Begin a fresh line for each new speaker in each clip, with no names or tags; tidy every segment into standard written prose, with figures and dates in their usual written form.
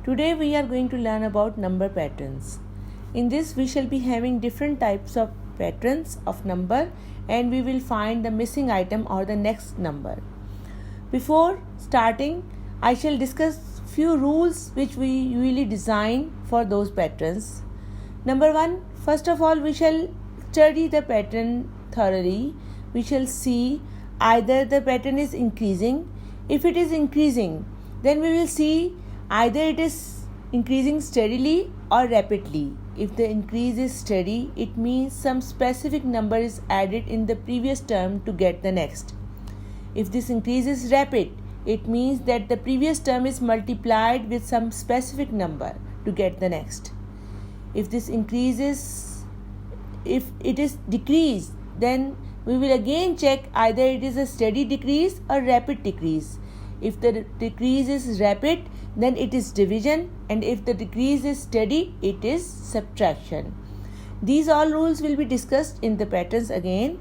Today we are going to learn about number patterns. In this we shall be having different types of patterns of number and we will find the missing item or the next number. Before starting, I shall discuss few rules which we usually design for those patterns. Number 1, first of all we shall study the pattern thoroughly. We shall see either the pattern is increasing. If it is increasing, then we will see either it is increasing steadily or rapidly. If the increase is steady, it means some specific number is added in the previous term to get the next. If this increase is rapid, it means that the previous term is multiplied with some specific number to get the next. If this increases, if it is decreased, then we will again check either it is a steady decrease or rapid decrease. If the decrease is rapid, then it is division, and if the decrease is steady, it is subtraction. These all rules will be discussed in the patterns again.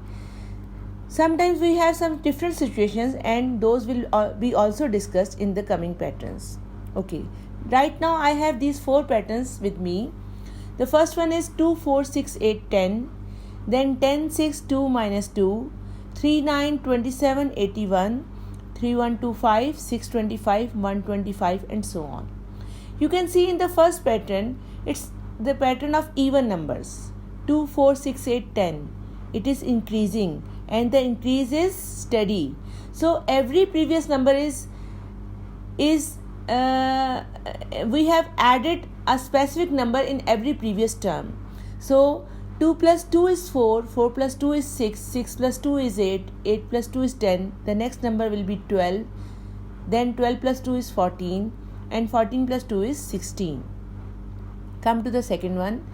Sometimes we have some different situations and those will be also discussed in the coming patterns. Okay, right now I have these 4 patterns with me. The first one is 2, 4, 6, 8, 10. Then 10, 6, 2, minus 2, 3, 9, 27, 81, 3, 1, 2, 5, 6, 25, 1, 25 and so on. You can see in the first pattern, it's the pattern of even numbers. 2, 4, 6, 8, 10. It is increasing and the increase is steady. So every previous number we have added a specific number in every previous term. So 2 plus 2 is 4, 4 plus 2 is 6, 6 plus 2 is 8, 8 plus 2 is 10, the next number will be 12, then 12 plus 2 is 14 and 14 plus 2 is 16. Come to the second one.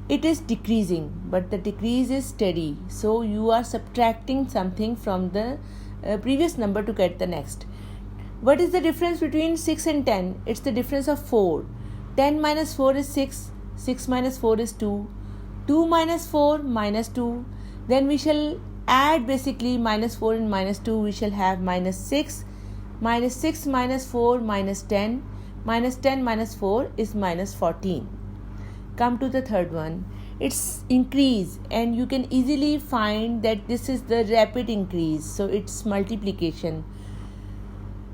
It is decreasing but the decrease is steady, so you are subtracting something from the previous number to get the next. What is the difference between 6 and 10? It's the difference of 4. 10 minus 4 is 6, 6 minus 4 is 2, 2 minus 4 minus 2, then we shall add basically minus 4 and minus 2, we shall have minus 6 minus 6 minus 4 minus 10 minus 10 minus 4 is minus 14. Come to the third one. It's increase and you can easily find that this is the rapid increase, so it's multiplication.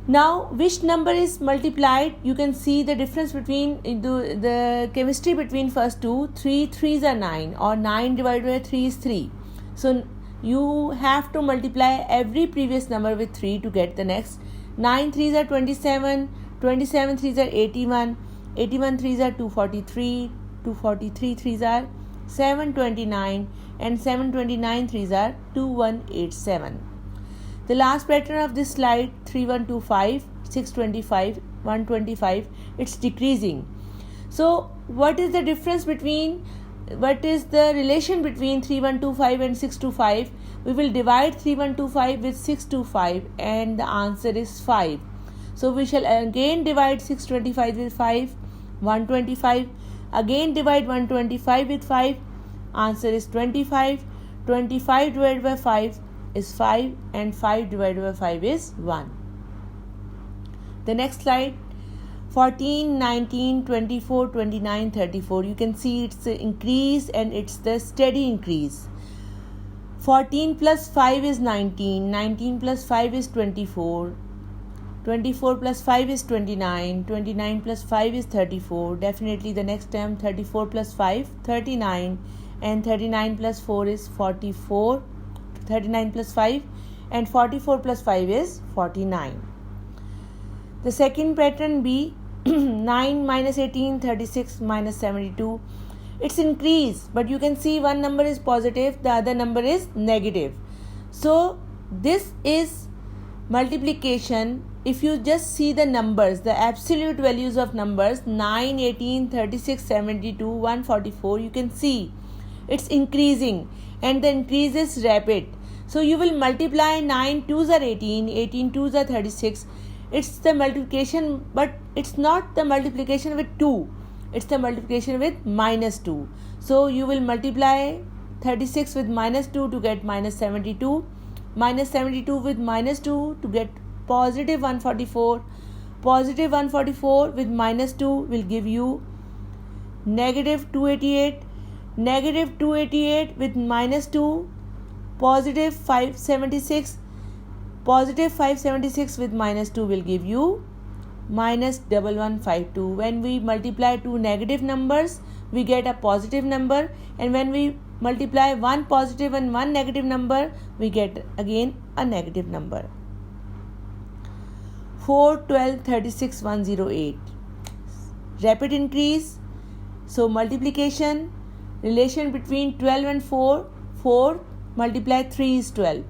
Now which number is multiplied, you can see the difference between the chemistry between first two. 3 3s are 9 or 9 divided by 3 is 3. So you have to multiply every previous number with 3 to get the next. 9 3s are 27, 27 3s are 81, 81 3s are 243, 243 3s are 729 and 729 3s are 2187. The last pattern of this slide, 3125, 625, 125, it's decreasing. So what is the relation between 3125 and 625? We will divide 3125 with 625 and the answer is 5. So we shall again divide 625 with 5, 125. Again divide 125 with 5, answer is 25. 25 divided by 5 is 5 and 5 divided by 5 is 1. The next slide, 14, 19, 24, 29, 34. You can see it's the increase and it's the steady increase. 14 plus 5 is 19, 19 plus 5 is 24, 24 plus 5 is 29, 29 plus 5 is 34. Definitely the next term, 34 plus 5, 39 and 39 plus 4 is 44. 39 plus 5 and 44 plus 5 is 49. The second pattern B, 9 minus 18, 36 minus 72. It's increase, but you can see one number is positive, the other number is negative. So this is multiplication. If you just see the numbers, the absolute values of numbers 9, 18, 36, 72, 144, you can see it's increasing and the increase is rapid. So you will multiply 9 2s are 18, 18 2s are 36. It's the multiplication, but it's not the multiplication with 2. It's the multiplication with minus 2. So you will multiply 36 with minus 2 to get minus 72. Minus 72 with minus 2 to get positive 144. Positive 144 with minus 2 will give you negative 288. Negative 288 with minus 2, positive 576. Positive 576 with minus 2 will give you minus 1152. When we multiply two negative numbers, we get a positive number, and when we multiply one positive and one negative number, we get again a negative number. 4, 12, 36, 108. Rapid increase. So multiplication, relation between 12 and 4, 4 multiplied 3 is 12.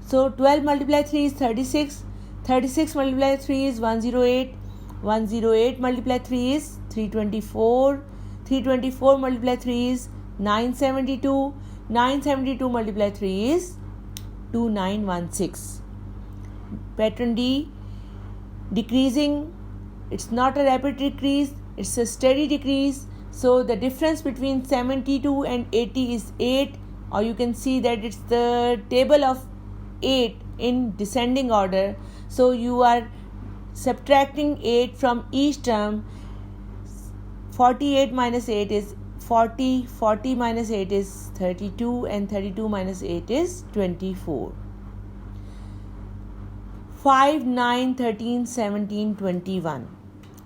So 12 multiplied 3 is 36, 36 multiplied 3 is 108, 108 multiplied 3 is 324, 324 multiplied 3 is 972, 972 multiplied 3 is 2916. Pattern D, decreasing. It's not a rapid decrease, it's a steady decrease. So the difference between 72 and 80 is 8, or you can see that it's the table of 8 in descending order. So you are subtracting 8 from each term. 48 minus 8 is 40, 40 minus 8 is 32, and 32 minus 8 is 24. 5, 9, 13, 17, 21.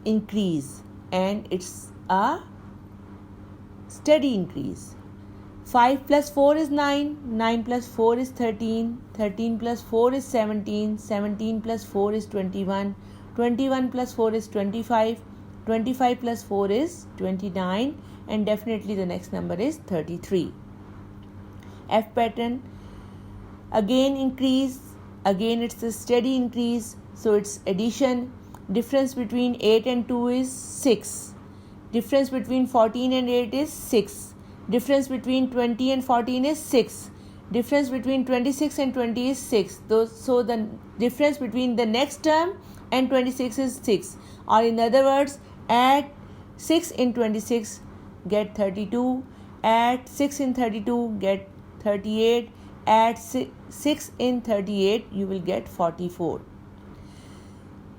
Increase, and it's a steady increase. 5 plus 4 is 9, 9 plus 4 is 13, 13 plus 4 is 17, 17 plus 4 is 21, 21 plus 4 is 25, 25 plus 4 is 29, and definitely the next number is 33. F pattern, again increase, again it's a steady increase, so it's addition. Difference between 8 and 2 is 6. Difference between 14 and 8 is 6. Difference between 20 and 14 is 6. Difference between 26 and 20 is 6. So the difference between the next term and 26 is 6. Or in other words, add 6 in 26, get 32. Add 6 in 32, get 38. Add 6 in 38, you will get 44.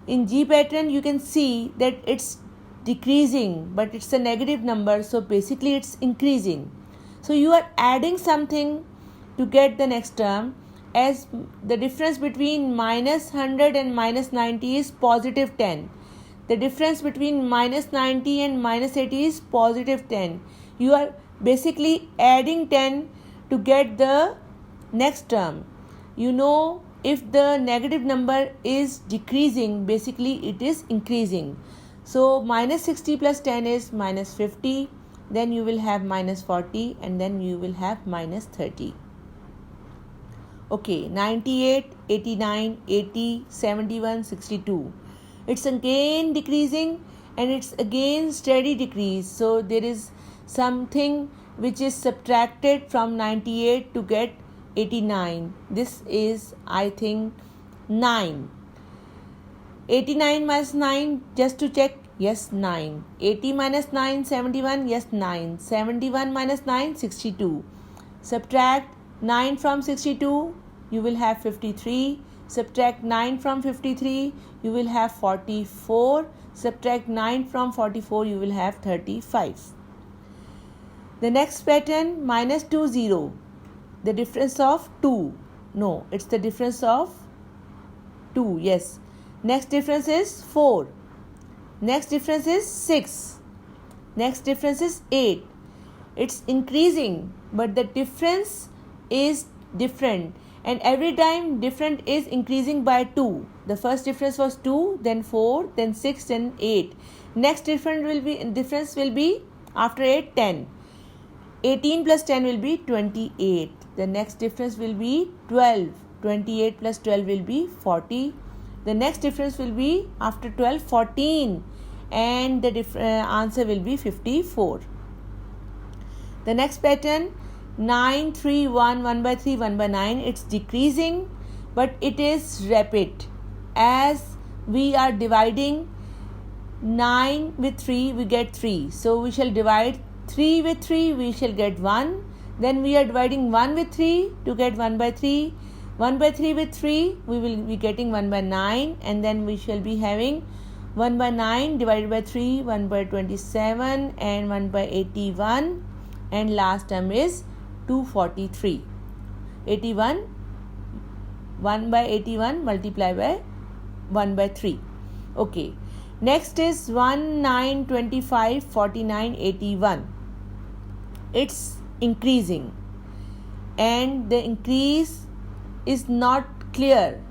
In G pattern, you can see that it's decreasing, but it's a negative number, so basically it's increasing. So you are adding something to get the next term, as the difference between minus 100 and minus 90 is positive 10. The difference between minus 90 and minus 80 is positive 10. You are basically adding 10 to get the next term. You know, if the negative number is decreasing, basically it is increasing. So minus 60 plus 10 is minus 50, then you will have minus 40, and then you will have minus 30. Okay, 98, 89, 80, 71, 62. It's again decreasing, and it's again steady decrease. So there is something which is subtracted from 98 to get 89. This is, I think, 9. 89 minus 9, just to check, yes, 9. 80 minus 9, 71, yes, 9. 71 minus 9, 62. Subtract 9 from 62, you will have 53. Subtract 9 from 53, you will have 44. Subtract 9 from 44, you will have 35. The next pattern, minus 2, 0. The difference of 2. No, it's the difference of 2, yes. Next difference is 4. Next difference is 6. Next difference is 8. It's increasing, but the difference is different. And every time different is increasing by 2. The first difference was 2, then 4, then 6, then 8. Next difference will be after 8, 10. 18 plus 10 will be 28. The next difference will be 12. 28 plus 12 will be 40. The next difference will be after 12, 14. And the answer will be 54. The next pattern, 9, 3, 1, 1 by 3, 1 by 9. It's decreasing, but it is rapid. As we are dividing 9 with 3, we get 3. So we shall divide 3 with 3, we shall get 1. Then we are dividing 1 with 3 to get 1 by 3. 1 by 3 with 3, we will be getting 1 by 9. And then we shall be having 1 by 9 divided by 3, 1 by 27 and 1 by 81, and last term is 243. 81, 1 by 81 multiplied by 1 by 3. Okay. Next is 1, 9, 25, 49, 81. It's increasing and the increase is not clear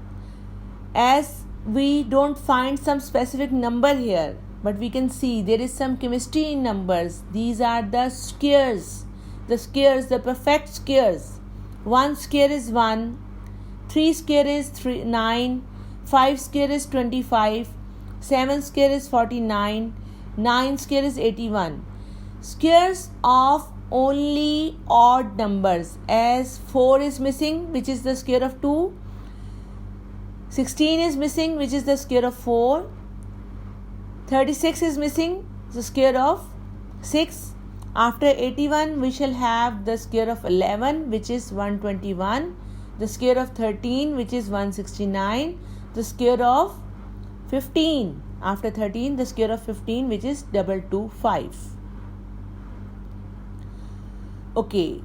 as we don't find some specific number here, but we can see there is some chemistry in numbers. These are the squares, the perfect squares. 1 square is 1, 3 square is 9, 5 square is 25, 7 square is 49, 9 square is 81. Squares of only odd numbers, as 4 is missing, which is the square of 2. 16 is missing, which is the square of 4. 36 is missing, the square of 6. After 81, we shall have the square of 11, which is 121. The square of 13, which is 169. The square of 15. After 13, the square of 15, which is 225. Okay,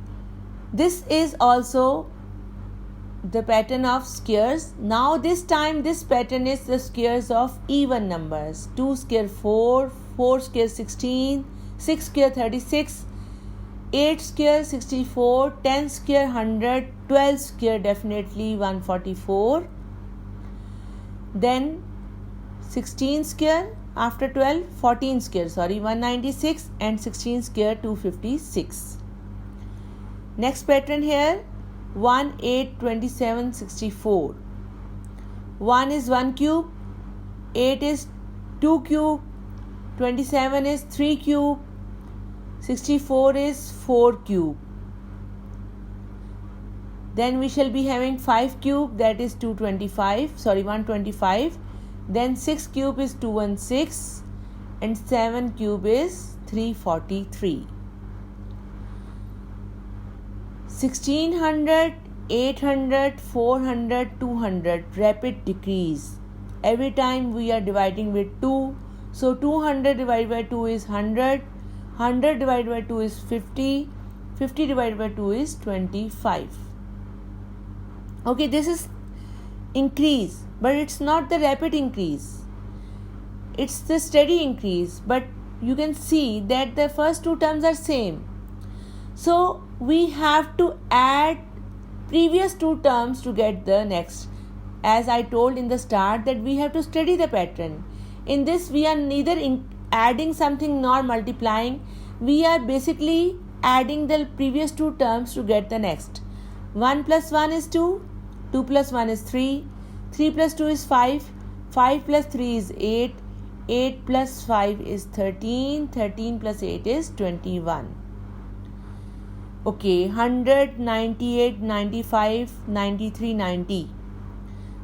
this is also the pattern of squares. Now this time this pattern is the squares of even numbers. 2 square 4, 4 square 16, 6 square 36, 8 square 64, 10 square 100, 12 square definitely 144. Then 16 square after 12, 14 square 196, and 16 square 256. Next pattern here, 1, 8, 27, 64. 1 is 1 cube, 8 is 2 cube, 27 is 3 cube, 64 is 4 cube. Then we shall be having 5 cube, that is 125. Then 6 cube is 216 and 7 cube is 343. 1600, 800, 400, 200, rapid decrease. Every time we are dividing with 2. So 200 divided by 2 is 100. 100 divided by 2 is 50. 50 divided by 2 is 25. Okay, this is increase, but it's not the rapid increase. It's the steady increase, but you can see that the first two terms are same. So we have to add previous two terms to get the next. As I told in the start that we have to study the pattern. In this we are neither adding something nor multiplying. We are basically adding the previous two terms to get the next. 1 plus 1 is 2. 2 plus 1 is 3. 3 plus 2 is 5. 5 plus 3 is 8. 8 plus 5 is 13. 13 plus 8 is 21. Okay, 100, 98, 95, 93, 90.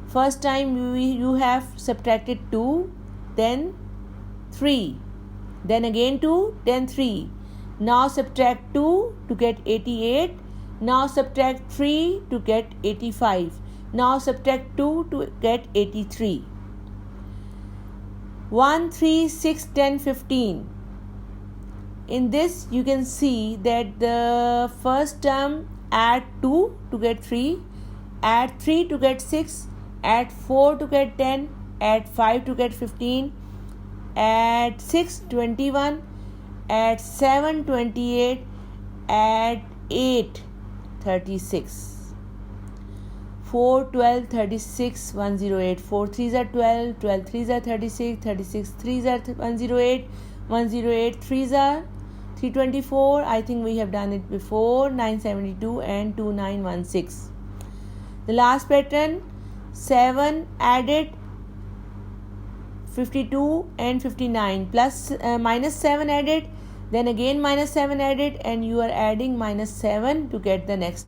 First time you have subtracted 2, then 3, then again 2, then 3. Now subtract 2 to get 88. Now subtract 3 to get 85. Now subtract 2 to get 83. 1, 3, 6, 10, 15. In this you can see that the first term add 2 to get 3, add 3 to get 6, add 4 to get 10, add 5 to get 15, add 6 21, add 7 28, add 8 36. 4 12 36 108. 4 3s are 12, 12 3s are 36, 36 3s are 108, 108 3s are 324. I think we have done it before. 972 and 2916. The last pattern, 7 added 52 and 59 plus minus 7 added, then again minus 7 added, and you are adding minus 7 to get the next.